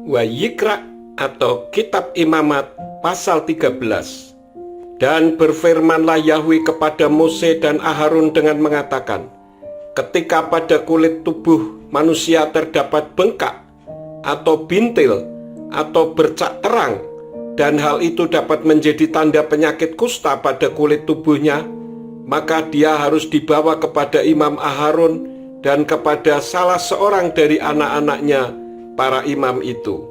Wayikra atau Kitab Imamat pasal 13. Dan berfirmanlah Yahwe kepada Mose dan Aharun dengan mengatakan, ketika pada kulit tubuh manusia terdapat bengkak atau bintil atau bercak terang, dan hal itu dapat menjadi tanda penyakit kusta pada kulit tubuhnya, maka dia harus dibawa kepada Imam Aharun dan kepada salah seorang dari anak-anaknya, para imam itu.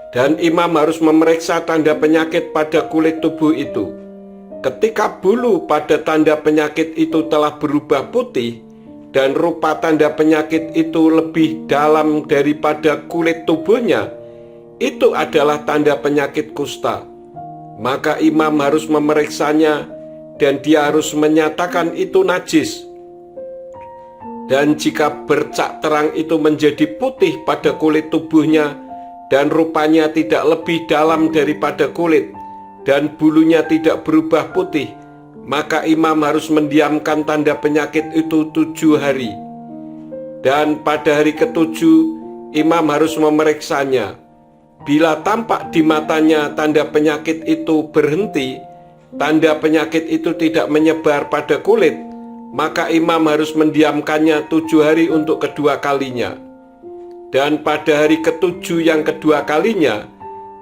Dan imam harus memeriksa tanda penyakit pada kulit tubuh itu. Ketika bulu pada tanda penyakit itu telah berubah putih, dan rupa tanda penyakit itu lebih dalam daripada kulit tubuhnya, itu adalah tanda penyakit kusta. Maka imam harus memeriksanya, dan dia harus menyatakan itu najis. Dan jika bercak terang itu menjadi putih pada kulit tubuhnya, dan rupanya tidak lebih dalam daripada kulit, dan bulunya tidak berubah putih, maka imam harus mendiamkan tanda penyakit itu 7 hari. Dan pada hari ke-7, imam harus memeriksanya. Bila tampak di matanya tanda penyakit itu berhenti, tanda penyakit itu tidak menyebar pada kulit, maka imam harus mendiamkannya 7 hari untuk kedua kalinya. Dan pada hari ke-7 yang kedua kalinya,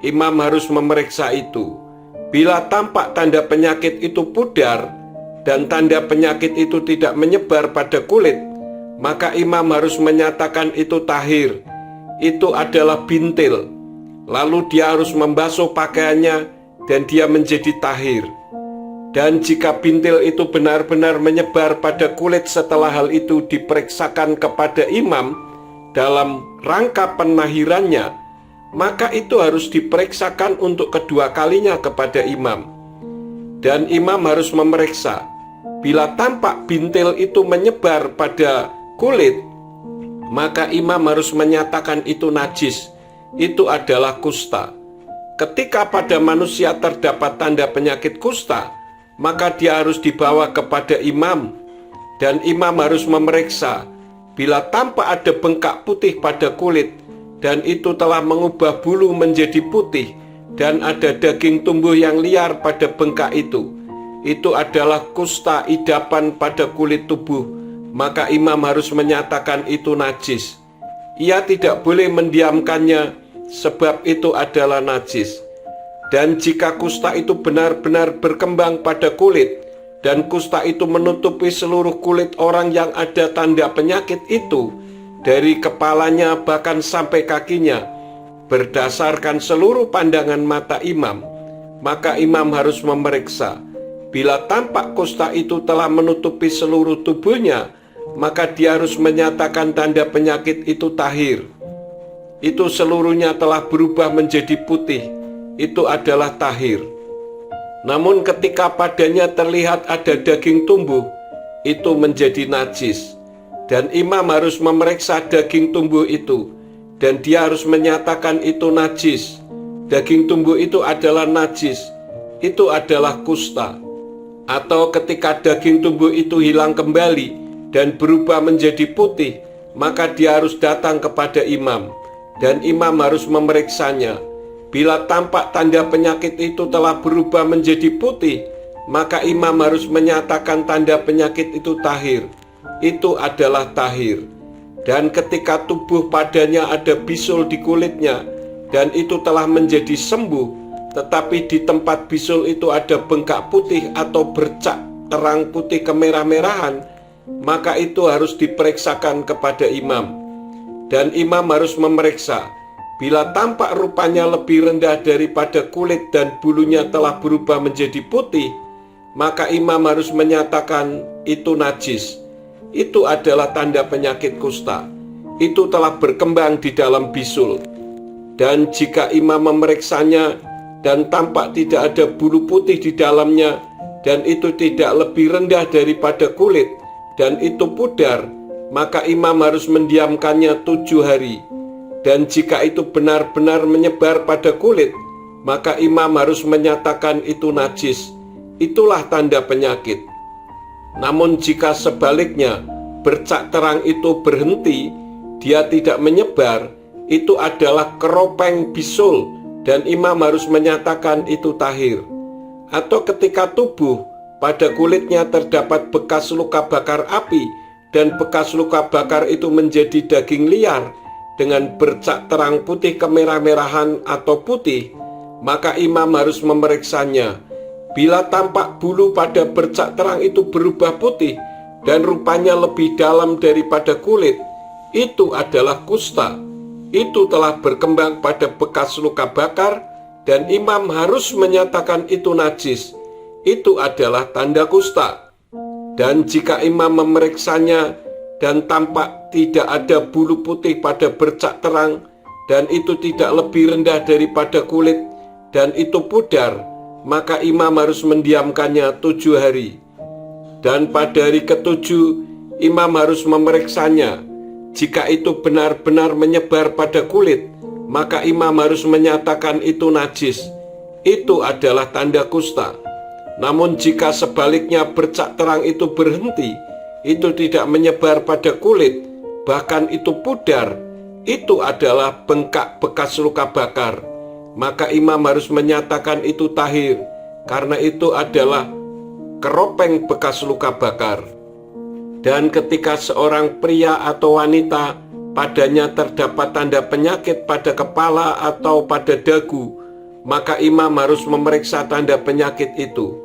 imam harus memeriksa itu. Bila tampak tanda penyakit itu pudar, dan tanda penyakit itu tidak menyebar pada kulit, maka imam harus menyatakan itu tahir. Itu adalah bintil. Lalu dia harus membasuh pakaiannya, dan dia menjadi tahir. Dan jika bintil itu benar-benar menyebar pada kulit setelah hal itu diperiksakan kepada imam dalam rangka penahirannya, maka itu harus diperiksakan untuk kedua kalinya kepada imam. Dan imam harus memeriksa. Bila tampak bintil itu menyebar pada kulit, maka imam harus menyatakan itu najis. Itu adalah kusta. Ketika pada manusia terdapat tanda penyakit kusta, maka dia harus dibawa kepada imam, dan imam harus memeriksa. Bila tampak ada bengkak putih pada kulit, dan itu telah mengubah bulu menjadi putih, dan ada daging tumbuh yang liar pada bengkak itu adalah kusta idapan pada kulit tubuh, maka imam harus menyatakan itu najis. Ia tidak boleh mendiamkannya, sebab itu adalah najis. Dan jika kusta itu benar-benar berkembang pada kulit, dan kusta itu menutupi seluruh kulit orang yang ada tanda penyakit itu, dari kepalanya bahkan sampai kakinya, berdasarkan seluruh pandangan mata imam, maka imam harus memeriksa. Bila tampak kusta itu telah menutupi seluruh tubuhnya, maka dia harus menyatakan tanda penyakit itu tahir. Itu seluruhnya telah berubah menjadi putih. Itu adalah tahir. Namun ketika padanya terlihat ada daging tumbuh, itu menjadi najis. Dan imam harus memeriksa daging tumbuh itu, dan dia harus menyatakan itu najis. Daging tumbuh itu adalah najis. Itu adalah kusta. Atau ketika daging tumbuh itu hilang kembali dan berubah menjadi putih, maka dia harus datang kepada imam, dan imam harus memeriksanya. Bila tampak tanda penyakit itu telah berubah menjadi putih, maka imam harus menyatakan tanda penyakit itu tahir. Itu adalah tahir. Dan ketika tubuh padanya ada bisul di kulitnya, dan itu telah menjadi sembuh, tetapi di tempat bisul itu ada bengkak putih atau bercak terang putih kemerah-merahan, maka itu harus diperiksakan kepada imam. Dan imam harus memeriksa. Bila tampak rupanya lebih rendah daripada kulit dan bulunya telah berubah menjadi putih, maka imam harus menyatakan itu najis. Itu adalah tanda penyakit kusta. Itu telah berkembang di dalam bisul. Dan jika imam memeriksanya dan tampak tidak ada bulu putih di dalamnya, dan itu tidak lebih rendah daripada kulit, dan itu pudar, maka imam harus mendiamkannya 7 hari. Dan jika itu benar-benar menyebar pada kulit, maka imam harus menyatakan itu najis. Itulah tanda penyakit. Namun jika sebaliknya bercak terang itu berhenti, dia tidak menyebar, itu adalah keropeng bisul dan imam harus menyatakan itu tahir. Atau ketika tubuh pada kulitnya terdapat bekas luka bakar api dan bekas luka bakar itu menjadi daging liar dengan bercak terang putih kemerah-merahan atau putih, maka imam harus memeriksanya. Bila tampak bulu pada bercak terang itu berubah putih dan rupanya lebih dalam daripada kulit, itu adalah kusta. Itu telah berkembang pada bekas luka bakar dan imam harus menyatakan itu najis. Itu adalah tanda kusta. Dan jika imam memeriksanya dan tampak tidak ada bulu putih pada bercak terang dan itu tidak lebih rendah daripada kulit dan itu pudar, maka imam harus mendiamkannya 7 hari. Dan pada hari ke-7 imam harus memeriksanya. Jika itu benar-benar menyebar pada kulit, maka imam harus menyatakan itu najis. Itu adalah tanda kusta. Namun jika sebaliknya bercak terang itu berhenti, itu tidak menyebar pada kulit, bahkan itu pudar, itu adalah bengkak bekas luka bakar, maka imam harus menyatakan itu tahir, karena itu adalah keropeng bekas luka bakar. Dan ketika seorang pria atau wanita padanya terdapat tanda penyakit pada kepala atau pada dagu, maka imam harus memeriksa tanda penyakit itu.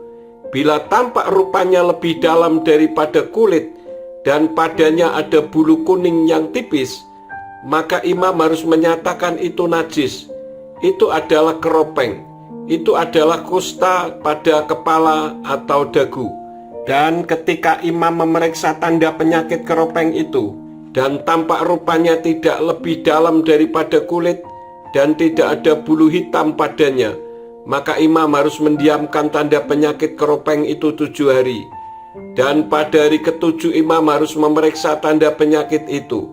Bila tampak rupanya lebih dalam daripada kulit dan padanya ada bulu kuning yang tipis, maka imam harus menyatakan itu najis. Itu adalah keropeng. Itu adalah kusta pada kepala atau dagu. Dan ketika imam memeriksa tanda penyakit keropeng itu dan tampak rupanya tidak lebih dalam daripada kulit dan tidak ada bulu hitam padanya, maka imam harus mendiamkan tanda penyakit keropeng itu 7 hari. Dan pada hari ke-7 imam harus memeriksa tanda penyakit itu.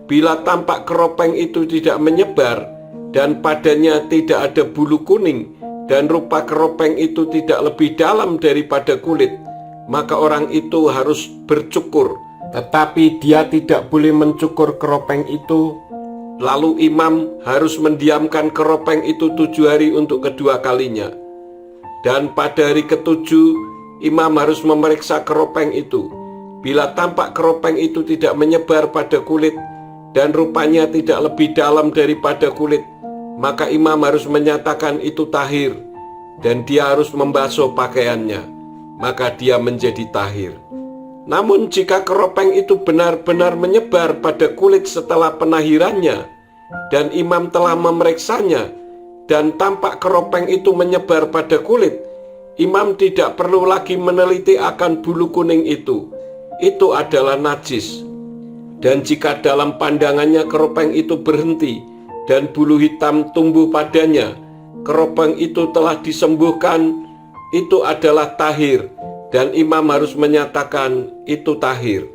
Bila tampak keropeng itu tidak menyebar dan padanya tidak ada bulu kuning dan rupa keropeng itu tidak lebih dalam daripada kulit, maka orang itu harus bercukur. Tetapi dia tidak boleh mencukur keropeng itu. Lalu imam harus mendiamkan keropeng itu 7 hari untuk kedua kalinya. Dan pada hari ke-7 imam harus memeriksa keropeng itu. Bila tampak keropeng itu tidak menyebar pada kulit dan rupanya tidak lebih dalam daripada kulit, maka imam harus menyatakan itu tahir, dan dia harus membasuh pakaiannya, maka dia menjadi tahir. Namun jika keropeng itu benar-benar menyebar pada kulit setelah penahirannya dan imam telah memeriksanya dan tampak keropeng itu menyebar pada kulit, imam tidak perlu lagi meneliti akan bulu kuning itu. Itu adalah najis. Dan jika dalam pandangannya keropeng itu berhenti dan bulu hitam tumbuh padanya, keropeng itu telah disembuhkan, itu adalah tahir, dan imam harus menyatakan itu tahir.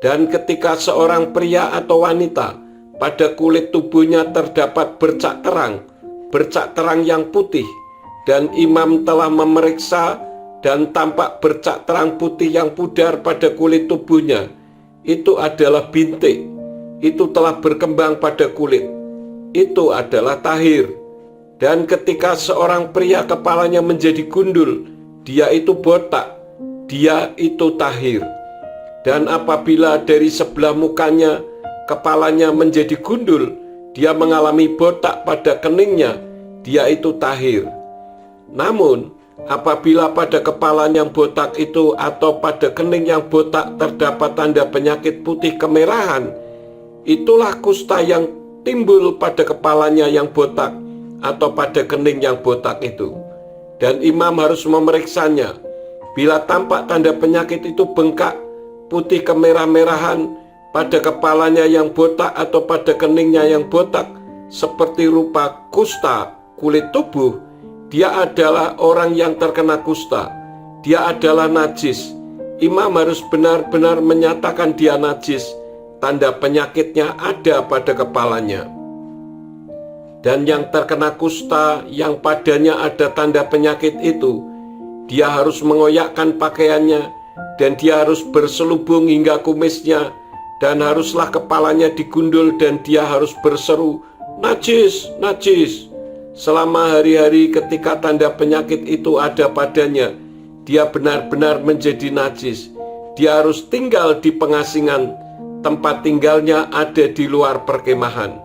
Dan ketika seorang pria atau wanita pada kulit tubuhnya terdapat bercak terang yang putih, dan imam telah memeriksa dan tampak bercak terang putih yang pudar pada kulit tubuhnya, itu adalah bintik, itu telah berkembang pada kulit, itu adalah tahir. Dan ketika seorang pria kepalanya menjadi gundul, dia itu botak, dia itu tahir. Dan apabila dari sebelah mukanya kepalanya menjadi gundul, dia mengalami botak pada keningnya, dia itu tahir. Namun apabila pada kepala yang botak itu atau pada kening yang botak terdapat tanda penyakit putih kemerahan, itulah kusta yang timbul pada kepalanya yang botak atau pada kening yang botak itu. Dan imam harus memeriksanya. Bila tampak tanda penyakit itu bengkak, putih kemerah-merahan pada kepalanya yang botak atau pada keningnya yang botak, seperti rupa kusta kulit tubuh, dia adalah orang yang terkena kusta. Dia adalah najis. Imam harus benar-benar menyatakan dia najis. Tanda penyakitnya ada pada kepalanya. Dan yang terkena kusta yang padanya ada tanda penyakit itu, dia harus mengoyakkan pakaiannya, dan dia harus berselubung hingga kumisnya, dan haruslah kepalanya digundul, dan dia harus berseru najis, najis. Selama hari-hari ketika tanda penyakit itu ada padanya, dia benar-benar menjadi najis. Dia harus tinggal di pengasingan, tempat tinggalnya ada di luar perkemahan.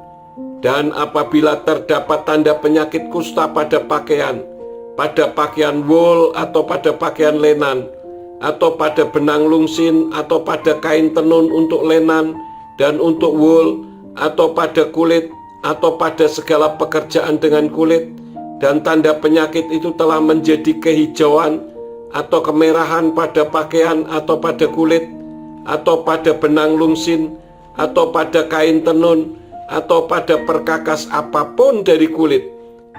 Dan apabila terdapat tanda penyakit kusta pada pakaian wool atau pada pakaian lenan, atau pada benang lungsin, atau pada kain tenun untuk lenan dan untuk wool, atau pada kulit, atau pada segala pekerjaan dengan kulit, dan tanda penyakit itu telah menjadi kehijauan atau kemerahan pada pakaian atau pada kulit, atau pada benang lungsin, atau pada kain tenun, atau pada perkakas apapun dari kulit,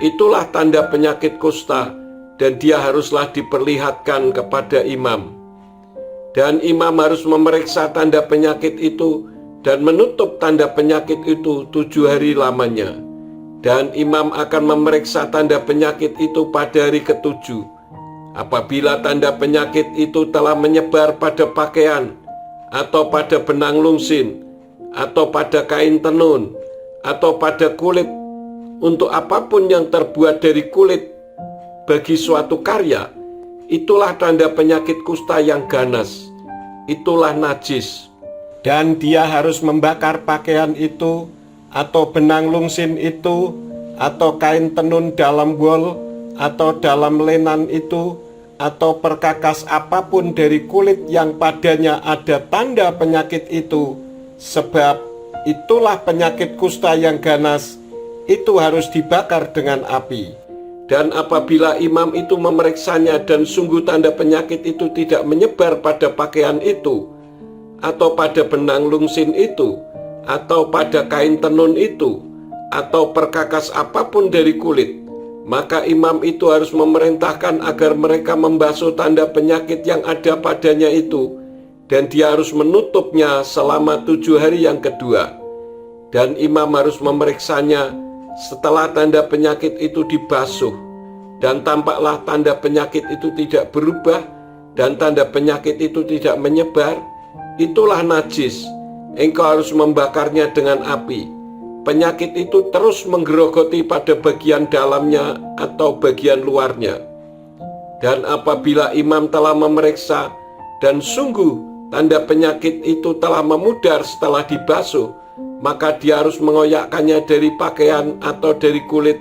itulah tanda penyakit kusta, dan dia haruslah diperlihatkan kepada imam. Dan imam harus memeriksa tanda penyakit itu dan menutup tanda penyakit itu 7 hari lamanya. Dan imam akan memeriksa tanda penyakit itu pada hari ke-7. Apabila tanda penyakit itu telah menyebar pada pakaian, atau pada benang lungsin, atau pada kain tenun, atau pada kulit, untuk apapun yang terbuat dari kulit bagi suatu karya, itulah tanda penyakit kusta yang ganas, itulah najis. Dan dia harus membakar pakaian itu, atau benang lungsin itu, atau kain tenun dalam wool, atau dalam lenan itu, atau perkakas apapun dari kulit yang padanya ada tanda penyakit itu, sebab itulah penyakit kusta yang ganas, itu harus dibakar dengan api. Dan apabila imam itu memeriksanya dan sungguh tanda penyakit itu tidak menyebar pada pakaian itu, atau pada benang lungsin itu, atau pada kain tenun itu, atau perkakas apapun dari kulit, maka imam itu harus memerintahkan agar mereka membasuh tanda penyakit yang ada padanya itu, dan dia harus menutupnya selama 7 hari yang kedua. Dan imam harus memeriksanya setelah tanda penyakit itu dibasuh, dan tampaklah tanda penyakit itu tidak berubah, dan tanda penyakit itu tidak menyebar, itulah najis. Engkau harus membakarnya dengan api. Penyakit itu terus menggerogoti pada bagian dalamnya atau bagian luarnya. Dan apabila imam telah memeriksa dan sungguh tanda penyakit itu telah memudar setelah dibasuh, maka dia harus mengoyakkannya dari pakaian atau dari kulit,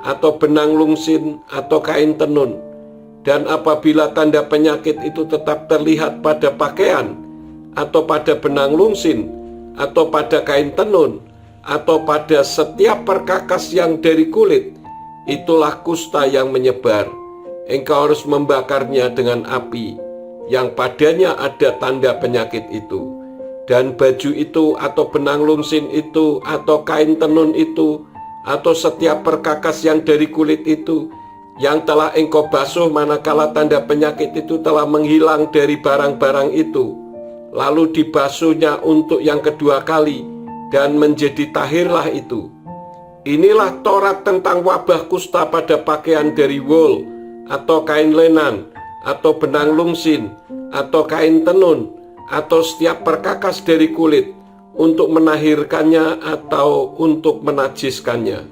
atau benang lungsin atau kain tenun. Dan apabila tanda penyakit itu tetap terlihat pada pakaian, atau pada benang lungsin, atau pada kain tenun, atau pada setiap perkakas yang dari kulit, itulah kusta yang menyebar. Engkau harus membakarnya dengan api yang padanya ada tanda penyakit itu. Dan baju itu, atau benang lungsin itu, atau kain tenun itu, atau setiap perkakas yang dari kulit itu, yang telah engkau basuh manakala tanda penyakit itu telah menghilang dari barang-barang itu, lalu dibasuhnya untuk yang kedua kali, dan menjadi tahirlah itu. Inilah Taurat tentang wabah kusta pada pakaian dari wool, atau kain lenan, atau benang lungsin, atau kain tenun, atau setiap perkakas dari kulit, untuk menahirkannya atau untuk menajiskannya.